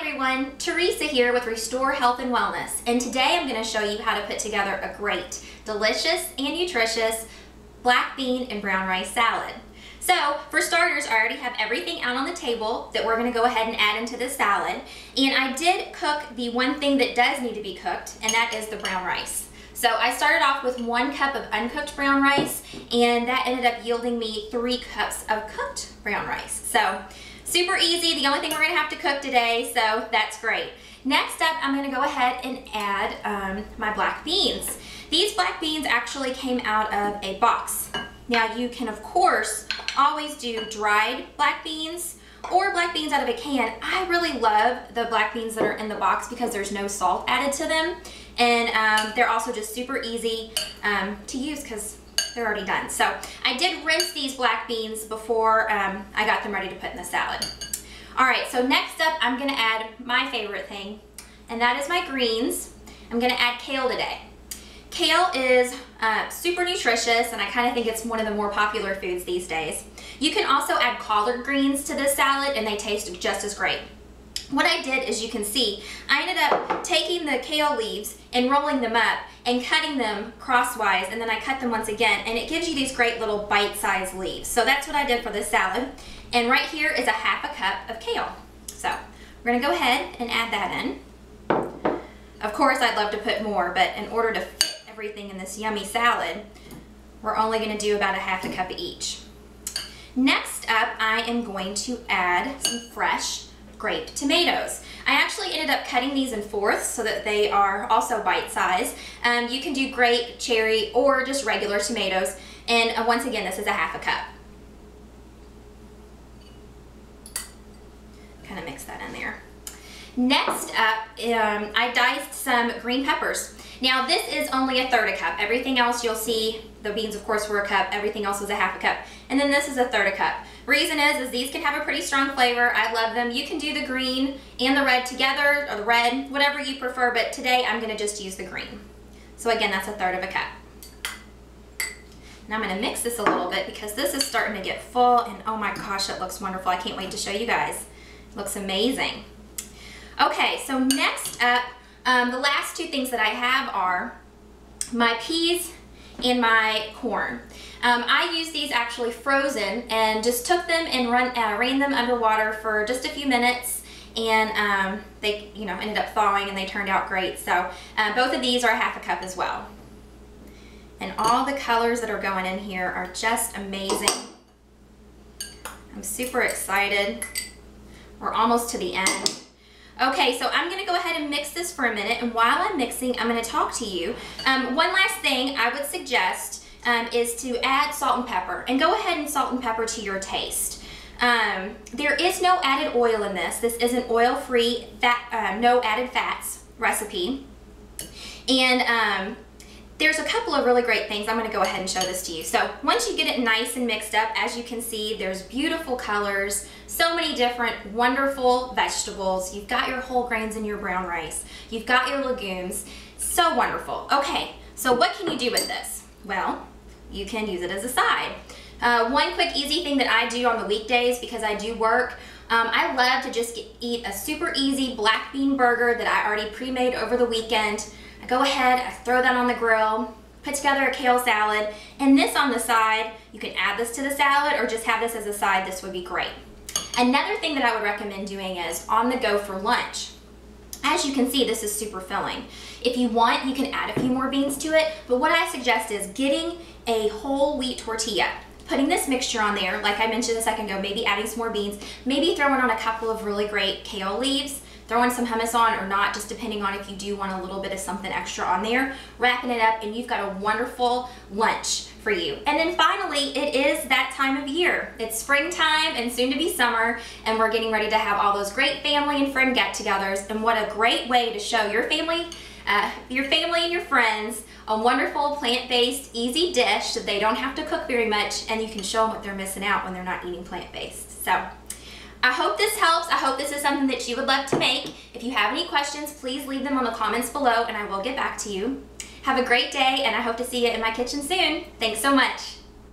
everyone, Teresa here with Restore Health and Wellness, and today I'm going to show you how to put together a great, delicious, and nutritious black bean and brown rice salad. So for starters, I already have everything out on the table that we're going to go ahead and add into the salad, and I did cook the one thing that does need to be cooked, and that is the brown rice. So I started off with 1 cup of uncooked brown rice, and that ended up yielding me 3 cups of cooked brown rice. So super easy, the only thing we're gonna have to cook today, so that's great. Next up, I'm gonna go ahead and add my black beans. These black beans actually came out of a box. Now you can, of course, always do dried black beans or black beans out of a can. I really love the black beans that are in the box because there's no salt added to them. And they're also just super easy to use because they're already done. So I did rinse these black beans before I got them ready to put in the salad. All right, so next up, I'm gonna add my favorite thing, and that is my greens. I'm gonna add kale today. Kale is super nutritious, and I kind of think it's one of the more popular foods these days. You can also add collard greens to this salad, and they taste just as great. What I did, as you can see, I ended up taking the kale leaves and rolling them up and cutting them crosswise, and then I cut them once again, and it gives you these great little bite-sized leaves. So that's what I did for this salad. And right here is a ½ cup of kale. So we're gonna go ahead and add that in. Of course, I'd love to put more, but in order to fit everything in this yummy salad, we're only gonna do about ½ cup of each. Next up, I am going to add some fresh grape tomatoes. I actually ended up cutting these in 4ths so that they are also bite-sized. You can do grape, cherry, or just regular tomatoes. And once again, this is ½ cup. Kind of mix that in there. Next up, I diced some green peppers. Now this is only 1/3 cup. Everything else you'll see, the beans of course were a cup, everything else was ½ cup. And then this is 1/3 cup. Reason is these can have a pretty strong flavor. I love them. You can do the green and the red together, or the red, whatever you prefer, but today I'm gonna just use the green. So again, that's 1/3 cup. Now I'm gonna mix this a little bit because this is starting to get full, and oh my gosh, it looks wonderful. I can't wait to show you guys. It looks amazing. Okay, so next up, the last 2 things that I have are my peas and my corn. I used these actually frozen and just took them and ran them underwater for just a few minutes, and they ended up thawing and they turned out great. So both of these are ½ cup as well. And all the colors that are going in here are just amazing. I'm super excited. We're almost to the end. Okay, so I'm gonna go ahead and mix this for a minute, and while I'm mixing, I'm gonna talk to you. One last thing I would suggest is to add salt and pepper, and go ahead and salt and pepper to your taste. There is no added oil in this. This is an oil-free, no added fats recipe. And there's a couple of really great things. I'm gonna go ahead and show this to you. So once you get it nice and mixed up, as you can see, there's beautiful colors, so many different wonderful vegetables. You've got your whole grains in your brown rice. You've got your legumes. So wonderful. Okay, so what can you do with this? Well, you can use it as a side. One quick easy thing that I do on the weekdays, because I do work, I love to just eat a super easy black bean burger that I already pre-made over the weekend. I go ahead, I throw that on the grill, put together a kale salad, and this on the side. You can add this to the salad or just have this as a side. This would be great. Another thing that I would recommend doing is on the go for lunch. As you can see, this is super filling. If you want, you can add a few more beans to it, but what I suggest is getting a whole wheat tortilla, putting this mixture on there, like I mentioned a second ago, maybe adding some more beans, maybe throwing on a couple of really great kale leaves, throwing some hummus on or not, just depending on if you do want a little bit of something extra on there, wrapping it up, and you've got a wonderful lunch for you. And then finally, it is that time of year. It's springtime and soon to be summer, and we're getting ready to have all those great family and friend get-togethers, and what a great way to show your family and your friends a wonderful plant-based, easy dish that they don't have to cook very much, and you can show them what they're missing out when they're not eating plant-based. So I hope this helps. I hope this is something that you would love to make. If you have any questions, please leave them on the comments below, and I will get back to you. Have a great day, and I hope to see you in my kitchen soon. Thanks so much.